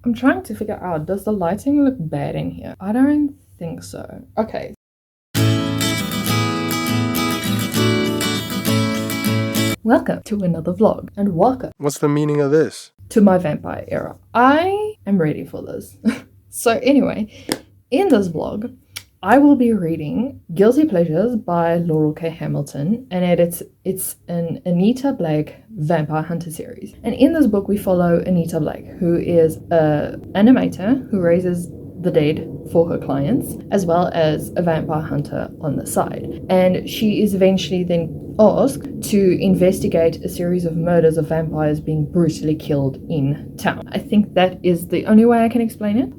I'm trying to figure out, does the lighting look bad in here? I don't think so. Okay. Welcome to another vlog, and welcome. What's the meaning of this? To my vampire era. I am ready for this. So anyway, in this vlog, I will be reading Guilty Pleasures by Laurel K. Hamilton, and it's an Anita Blake vampire hunter series. And in this book, we follow Anita Blake, who is an animator who raises the dead for her clients, as well as a vampire hunter on the side. And she is eventually then asked to investigate a series of murders of vampires being brutally killed in town. I think that is the only way I can explain it.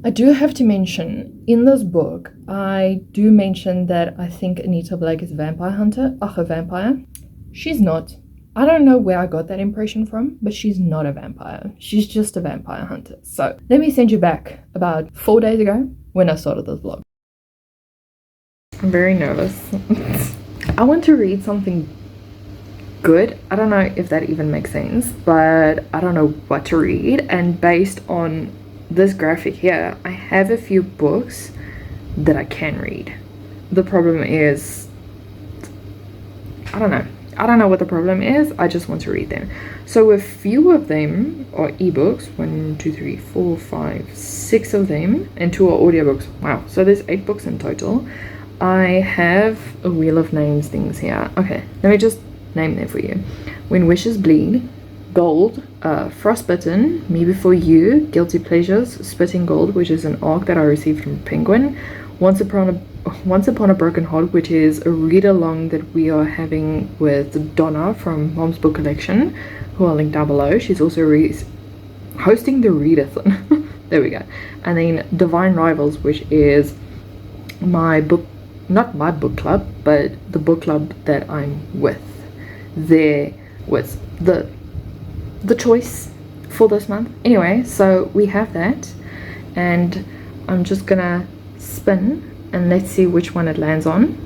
I do have to mention, in this book, I do mention that I think Anita Blake is a vampire hunter, a vampire. She's not. I don't know where I got that impression from, but she's not a vampire. She's just a vampire hunter. So let me send you back about 4 days ago when I started this vlog. I'm very nervous. I want to read something good. I don't know if that even makes sense, but I don't know what to read. And based on this graphic here, I have a few books that I can read. The problem is, I don't know what the problem is. I just want to read them. So a few of them are ebooks. 1, 2, 3, 4, 5, 6 of them, and 2 are audiobooks. Wow, so there's 8 books in total. I have a wheel of names things here. Okay, let me just name them for you. When Wishes Bleed, Gold, Frostbitten, Me Before You, Guilty Pleasures, Spitting Gold, which is an arc that I received from Penguin, Once Upon a Broken Heart, which is a read-along that we are having with Donna from Mom's Book Collection, who I'll link down below. She's also hosting the Readathon. There we go. And then Divine Rivals, which is my book, not my book club, but the book club that I'm with. There was the choice for this month. Anyway, so we have that, and I'm just gonna spin and let's see which one it lands on.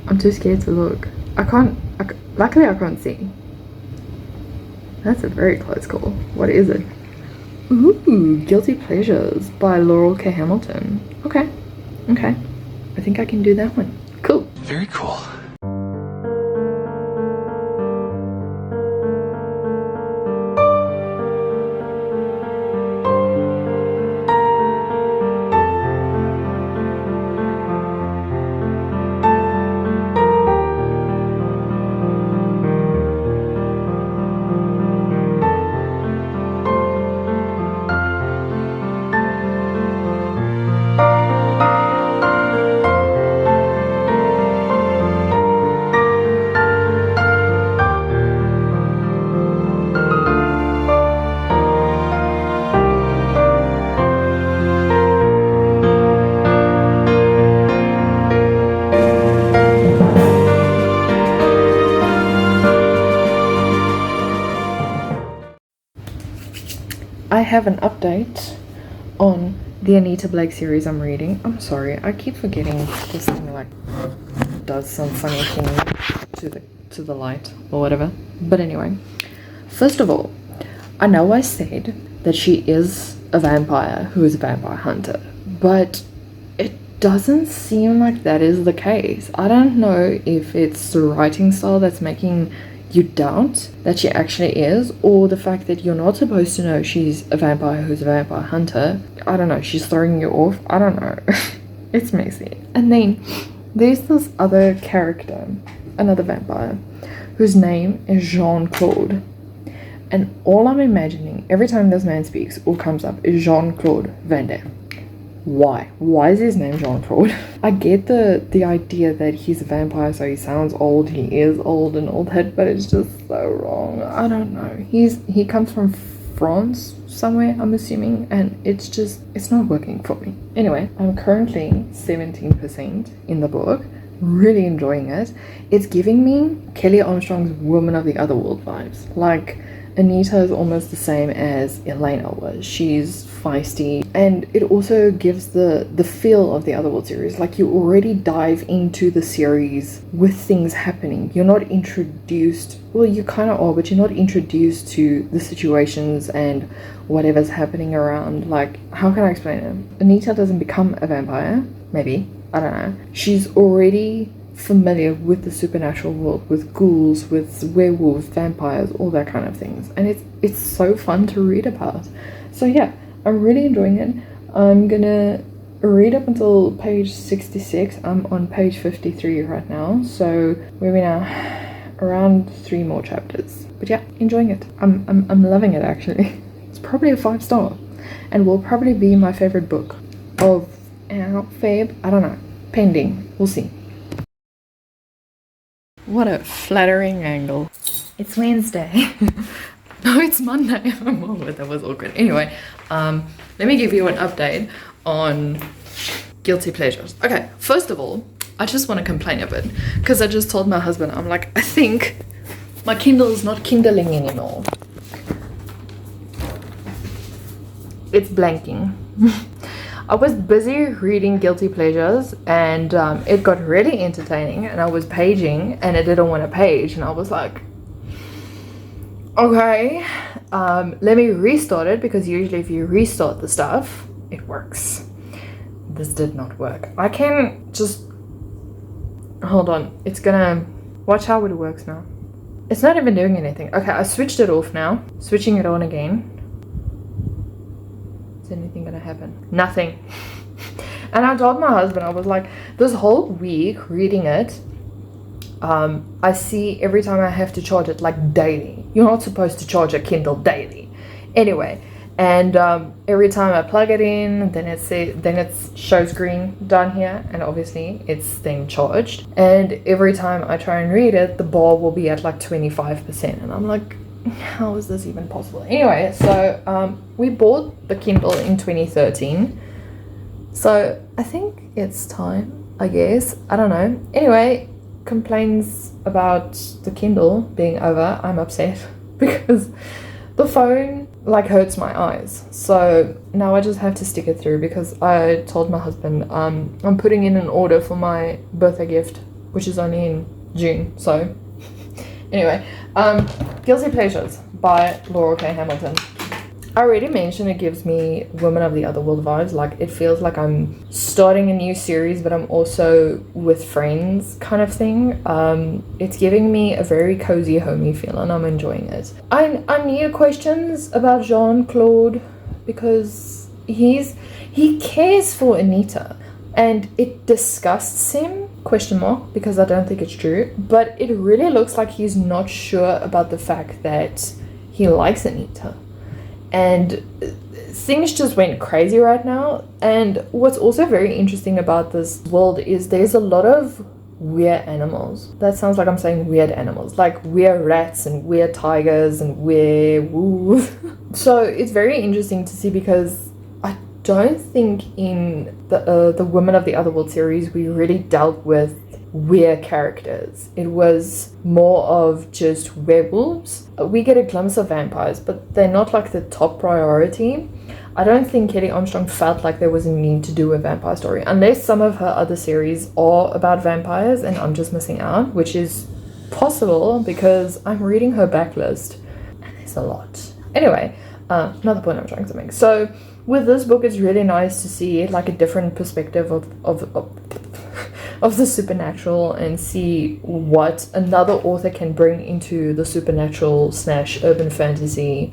I'm too scared to look. Luckily I can't see. That's a very close call. What is it? Ooh, Guilty Pleasures by Laurel K. Hamilton. Okay. I think I can do that one. Cool. Very cool. I have an update on the Anita Blake series I'm reading. I'm sorry, I keep forgetting this thing like does some funny thing to the light or whatever. But anyway, first of all, I know I said that she is a vampire who is a vampire hunter, but it doesn't seem like that is the case. I don't know if it's the writing style that's making you doubt that she actually is, or the fact that you're not supposed to know she's a vampire who's a vampire hunter. I don't know, she's throwing you off. I don't know. It's messy. And then there's this other character, another vampire, whose name is Jean-Claude. And all I'm imagining every time this man speaks or comes up is Jean-Claude Van Damme. Why? Why is his name Jean-Claude? I get the idea that he's a vampire, so he sounds old, he is old and all that, but it's just so wrong. I don't know. He comes from France somewhere, I'm assuming, and it's not working for me. Anyway, I'm currently 17% in the book, really enjoying it. It's giving me Kelly Armstrong's Woman of the Other World vibes. Like, Anita is almost the same as Elena was. She's feisty, and it also gives the feel of the Otherworld series. Like, you already dive into the series with things happening. You're not introduced, well, you kind of are, but you're not introduced to the situations and whatever's happening around. Like, how can I explain it? Anita doesn't become a vampire, maybe, I don't know. She's already familiar with the supernatural world, with ghouls, with werewolves, vampires, all that kind of things, and it's so fun to read about. So yeah, I'm really enjoying it. I'm gonna read up until page 66. I'm on page 53 right now, so where are we now? Around 3 more chapters. But yeah, enjoying it. I'm loving it, actually. It's probably a 5-star, and will probably be my favorite book of Feb. I don't know, pending, we'll see. What a flattering angle. It's Wednesday. No, it's Monday. Oh, that was awkward. Anyway, let me give you an update on guilty pleasures. Okay, first of all, I just want to complain a bit, because I just told my husband, I'm like, I think my Kindle is not kindling anymore. It's blanking. I was busy reading guilty pleasures, and it got really entertaining, and I was paging and it didn't want to page, and I was like, okay, let me restart it, because usually if you restart the stuff, it works. This did not work. I can just hold on, it's gonna watch how it works now. It's not even doing anything. Okay, I switched it off now, switching it on again. Is anything gonna happen? Nothing. And I told my husband, I was like, this whole week reading it, I see every time I have to charge it, like, daily. You're not supposed to charge a Kindle daily. Anyway, and every time I plug it in, then it shows green down here, and obviously it's then charged. And every time I try and read it, the bar will be at like 25%, and I'm like, how is this even possible? Anyway, so we bought the Kindle in 2013, so I think it's time, I guess. I don't know. Anyway, complaints about the Kindle being over. I'm upset because the phone like hurts my eyes, so now I just have to stick it through, because I told my husband I'm putting in an order for my birthday gift, which is only in June. So anyway, Guilty Pleasures by Laurel K. Hamilton. I already mentioned it gives me Women of the Otherworld vibes. Like, it feels like I'm starting a new series, but I'm also with friends kind of thing. It's giving me a very cozy, homey feel, and I'm enjoying it. I need questions about Jean-Claude, because he cares for Anita, and it disgusts him, question mark, because I don't think it's true, but it really looks like he's not sure about the fact that he likes Anita. And things just went crazy right now. And what's also very interesting about this world is there's a lot of weird animals. That sounds like I'm saying weird animals, like weird rats and weird tigers and werewolves. So it's very interesting to see, because I don't think in the Women of the Otherworld series we really dealt with weird characters. It was more of just werewolves. We get a glimpse of vampires, but they're not like the top priority. I don't think Kelly Armstrong felt like there was a need to do a vampire story, unless some of her other series are about vampires and I'm just missing out, which is possible because I'm reading her backlist and there's a lot. Anyway, not the point I'm trying to make. So with this book, it's really nice to see like a different perspective of the supernatural, and see what another author can bring into the supernatural / urban fantasy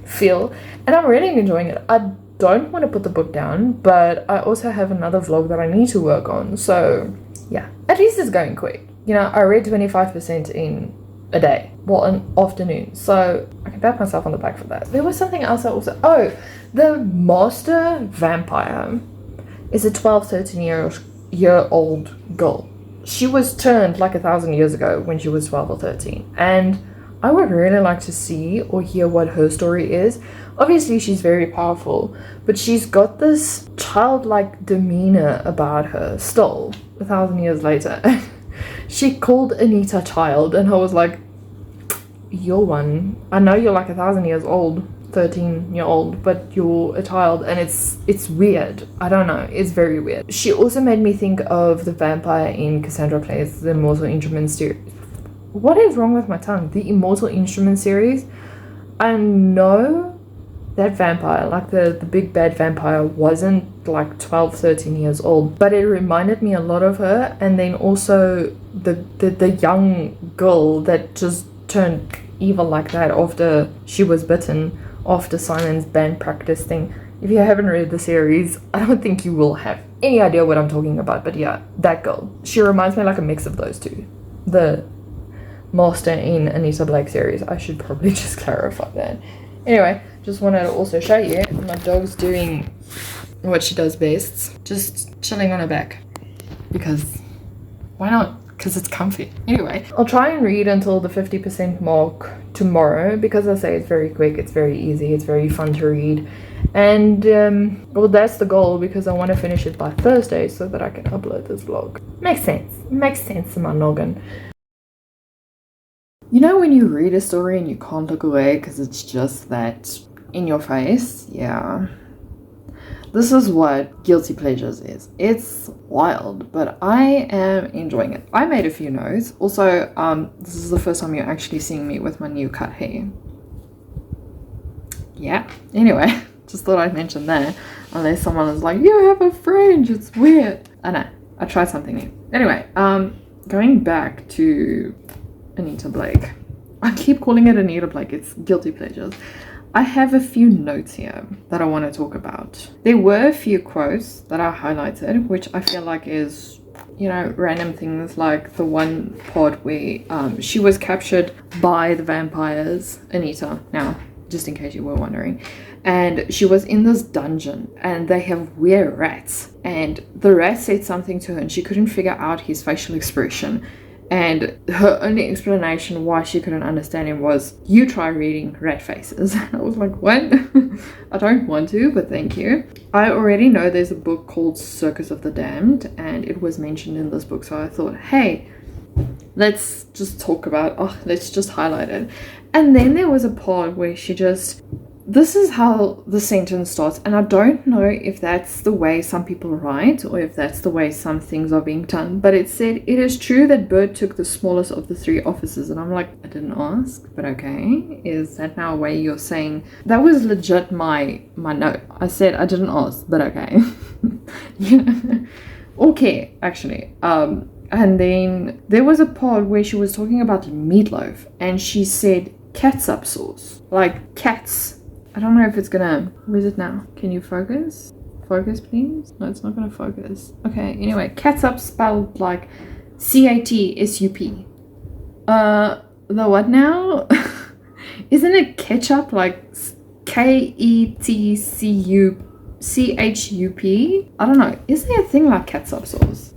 feel. And I'm really enjoying it. I don't want to put the book down, but I also have another vlog that I need to work on. So yeah, at least it's going quick. You know, I read 25% in a day, well, an afternoon, so I can pat myself on the back for that. There was something else I also, the master vampire is a 12-13-year-old girl. She was turned like 1,000 years ago when she was 12 or 13, and I would really like to see or hear what her story is. Obviously she's very powerful, but she's got this childlike demeanor about her still 1,000 years later. She called Anita child, and I was like, you're one. I know you're like 1,000 years old, 13-year-old, but you're a child, and it's weird. I don't know, it's very weird. She also made me think of the vampire in Cassandra Clay's The Immortal Instrument series. What is wrong with my tongue? The Immortal Instrument series. I know that vampire, like the big bad vampire, wasn't like 12, 13 years old, but it reminded me a lot of her. And then also the young girl that just turned evil like that after she was bitten, after Simon's band practice thing. If you haven't read the series, I don't think you will have any idea what I'm talking about, but yeah, that girl, she reminds me like a mix of those two. The master in Anita Blake series. I should probably just clarify that. Anyway, just wanted to also show you my dog's doing what she does best, just chilling on her back, because why not? Because it's comfy. Anyway, I'll try and read until the 50% mark tomorrow, because I say it's very quick, it's very easy, it's very fun to read, and well, that's the goal, because I want to finish it by Thursday so that I can upload this vlog. Makes sense in my noggin. You know when you read a story and you can't look away because it's just that in your face? Yeah. This is what Guilty Pleasures is. It's wild, but I am enjoying it. I made a few notes. Also, this is the first time you're actually seeing me with my new cut hair. Yeah. Anyway, just thought I'd mention that. Unless someone is like, you have a fringe, it's weird. I know. I tried something new. Anyway, going back to Anita Blake. I keep calling it Anita Blake. It's Guilty Pleasures. I have a few notes here that I want to talk about. There were a few quotes that I highlighted, which I feel like is, you know, random things, like the one part where she was captured by the vampires, Anita, now, just in case you were wondering. And she was in this dungeon, and they have weird rats. And the rat said something to her, and she couldn't figure out his facial expression. And her only explanation why she couldn't understand him was, you try reading rat faces. I was like, what? I don't want to, but thank you. I already know there's a book called Circus of the Damned, and it was mentioned in this book, so I thought, hey, let's just talk about, let's just highlight it. And then there was a part where she just, this is how the sentence starts, and I don't know if that's the way some people write or if that's the way some things are being done, but it said, it is true that Bird took the smallest of the 3 officers. And I'm like, I didn't ask, but okay. Is that now a way you're saying? That was legit my note. I said I didn't ask, but okay. Yeah. Okay, actually. And then there was a part where she was talking about meatloaf, and she said catsup sauce, like cats. I don't know if it's gonna, where is it now? Can you focus? Focus, please? No, it's not gonna focus. Okay, anyway, catsup spelled like C-A-T-S-U-P. The what now? Isn't it ketchup, like K-E-T-C-U-C-H-U-P? I don't know. Is there a thing like catsup sauce?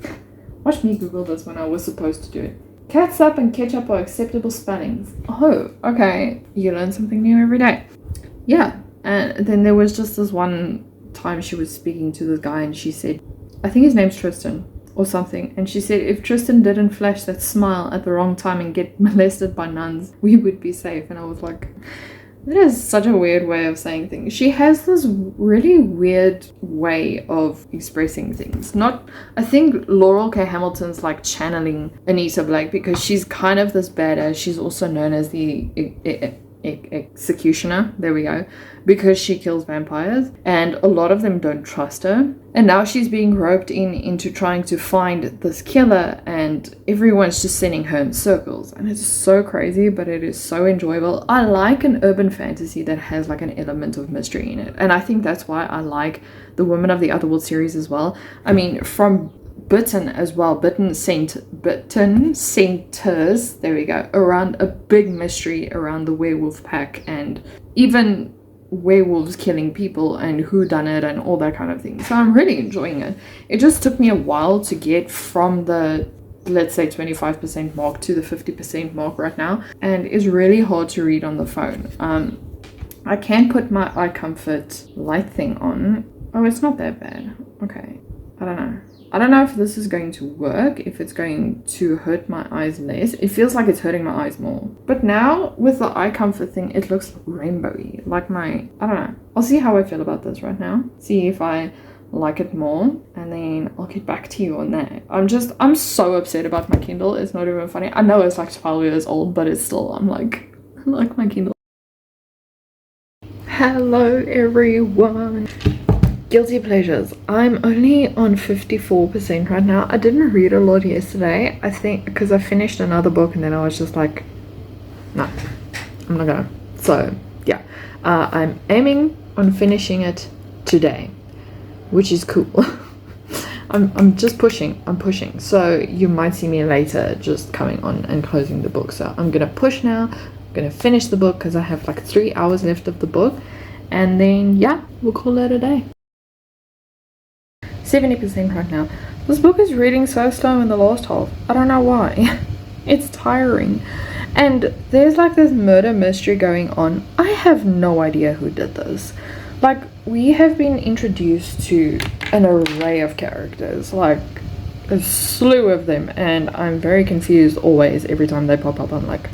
Watch me Google this when I was supposed to do it. Catsup and ketchup are acceptable spellings. Oh, okay. You learn something new every day. Yeah, and then there was just this one time she was speaking to this guy, and she said, I think his name's Tristan or something, and she said, if Tristan didn't flash that smile at the wrong time and get molested by nuns, we would be safe. And I was like, that is such a weird way of saying things. She has this really weird way of expressing things. I think Laurel K. Hamilton's like channeling Anita Blake, because she's kind of this badass. She's also known as the executioner, there we go, because she kills vampires, and a lot of them don't trust her, and now she's being roped into trying to find this killer, and everyone's just sending her in circles, and it's so crazy, but it is so enjoyable. I like an urban fantasy that has like an element of mystery in it, and I think that's why I like the Women of the Otherworld series as well. I mean, from Bitten as well, Bitten centers, there we go, around a big mystery around the werewolf pack, and even werewolves killing people and who done it and all that kind of thing. So I'm really enjoying it. It just took me a while to get from the, let's say, 25% mark to the 50% mark right now, and it's really hard to read on the phone. I can put my eye comfort light thing on. Oh, it's not that bad. Okay, I don't know. I don't know if this is going to work, if it's going to hurt my eyes less. It feels like it's hurting my eyes more. But now with the eye comfort thing, it looks rainbowy. Like I don't know. I'll see how I feel about this right now. See if I like it more, and then I'll get back to you on that. I'm so upset about my Kindle. It's not even funny. I know it's like 12 years old, but it's still, I'm like, I like my Kindle. Hello everyone. Guilty pleasures. I'm only on 54% right now. I didn't read a lot yesterday, I think because I finished another book and then I was just like, no, I'm not gonna. So yeah, I'm aiming on finishing it today, which is cool. I'm just pushing. I'm pushing. So you might see me later just coming on and closing the book. So I'm gonna push now. I'm gonna finish the book because I have like 3 hours left of the book, and then yeah, we'll call it a day. 70% right now. This book is reading so slow in the last half. I don't know why. It's tiring. And there's like this murder mystery going on. I have no idea who did this. Like, we have been introduced to an array of characters, like a slew of them, and I'm very confused always every time they pop up. I'm like,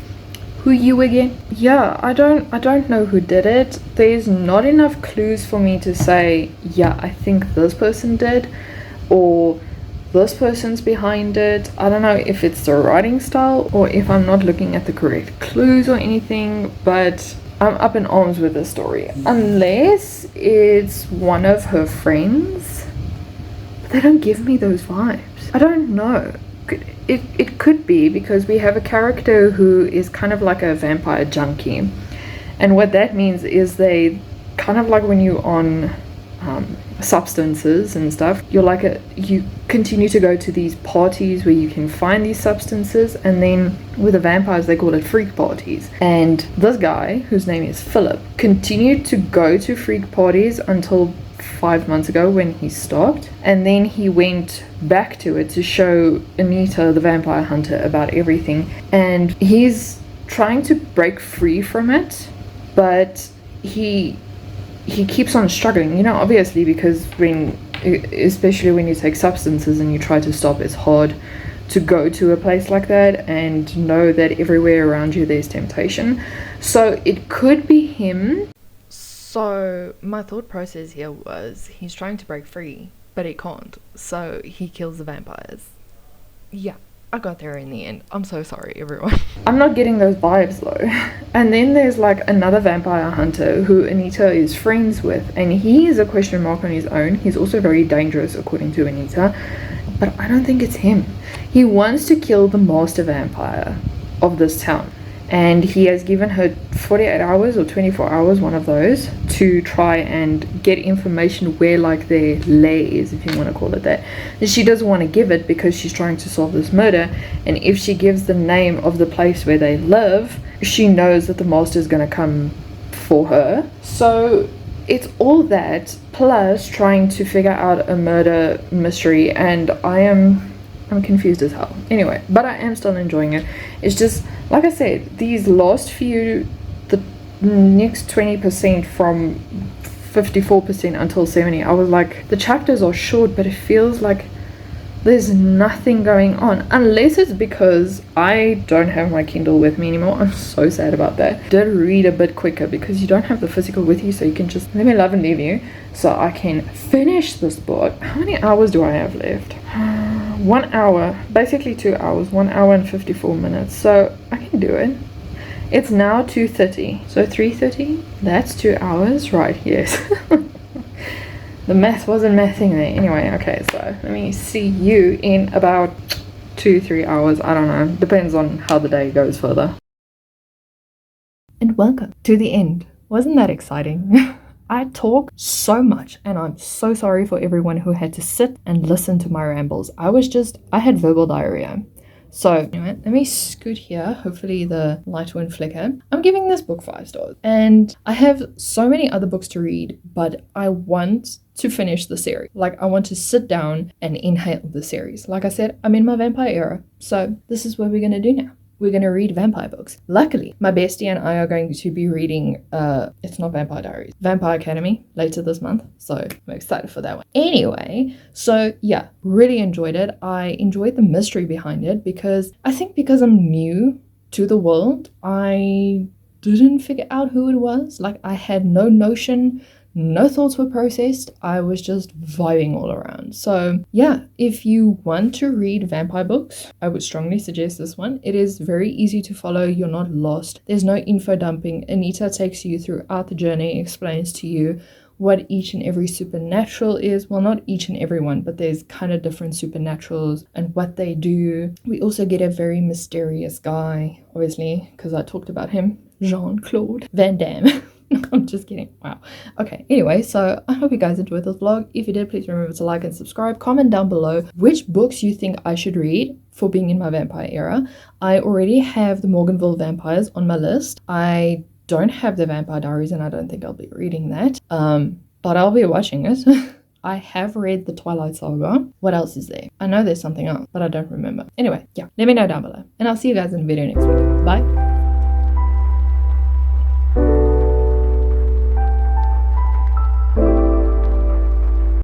who you again? Yeah, I don't know who did it. There's not enough clues for me to say, yeah, I think this person did, or this person's behind it. I don't know if it's the writing style or if I'm not looking at the correct clues or anything, but I'm up in arms with this story. Unless it's one of her friends. They don't give me those vibes. I don't know. It could be because we have a character who is kind of like a vampire junkie, and what that means is they kind of like when you're on substances and stuff, you continue to go to these parties where you can find these substances, and then with the vampires they call it freak parties. And this guy, whose name is Philip, continued to go to freak parties until 5 months ago when he stopped, and then he went back to it to show Anita, the vampire hunter, about everything, and he's trying to break free from it, but he keeps on struggling, you know, obviously, because especially when you take substances and you try to stop, it's hard to go to a place like that and know that everywhere around you there's temptation. So it could be him. So my thought process here was he's trying to break free, but he can't, so he kills the vampires. Yeah, I got there in the end. I'm so sorry, everyone. I'm not getting those vibes though. And then there's like another vampire hunter who Anita is friends with, and he is a question mark on his own. He's also very dangerous according to Anita, but I don't think it's him. He wants to kill the master vampire of this town, and he has given her 48 hours or 24 hours, one of those, to try and get information where like their lay is, if you want to call it that. And she doesn't want to give it because she's trying to solve this murder, and if she gives the name of the place where they live, she knows that the master is going to come for her. So it's all that plus trying to figure out a murder mystery, and I'm confused as hell. Anyway, but I am still enjoying it. It's just, like I said, these last few, the next 20% from 54% until 70, I was like, the chapters are short, but it feels like there's nothing going on, unless it's because I don't have my Kindle with me anymore. I'm so sad about that. Did read a bit quicker because you don't have the physical with you, so you can just let me love and leave you so I can finish this book. How many hours do I have left? 1 hour, basically 2 hours, 1 hour and 54 minutes, so I can do it. It's now 2:30, so 3:30, that's 2 hours, right? Yes. The math wasn't mathing there. Anyway, okay, so let me see you in about 2-3 hours. I don't know, depends on how the day goes further. And welcome to the end. Wasn't that exciting? I talk so much, and I'm so sorry for everyone who had to sit and listen to my rambles. I had verbal diarrhea. So anyway, let me scoot here. Hopefully the light won't flicker. I'm giving this book 5 stars. And I have so many other books to read, but I want to finish the series. Like, I want to sit down and inhale the series. Like I said, I'm in my vampire era. So this is what we're going to do now. we're going to read vampire books. Luckily, my bestie and I are going to be reading, it's not Vampire Diaries, Vampire Academy later this month. So I'm excited for that one. Anyway, so yeah, really enjoyed it. I enjoyed the mystery behind it because I'm new to the world, I didn't figure out who it was. Like, I had no notion, no thoughts were processed. I was just vibing all around. So yeah, if you want to read vampire books, I would strongly suggest this one. It is very easy to follow. You're not lost. There's no info dumping. Anita takes you throughout the journey, explains to you what each and every supernatural is. Well, not each and every one, but there's kind of different supernaturals and what they do. We also get a very mysterious guy, obviously, because I talked about him, Jean-Claude Van Damme. I'm just kidding. Wow. Okay, anyway, so I hope you guys enjoyed this vlog. If you did, please remember to like and subscribe. Comment down below which books you think I should read for being in my vampire era. I already have the Morganville vampires on my list. I don't have the Vampire Diaries, and I don't think I'll be reading that. But I'll be watching it. I have read the Twilight Saga. What else is there? I know there's something else, but I don't remember. Anyway, yeah, let me know down below. And I'll see you guys in the video next week. Bye.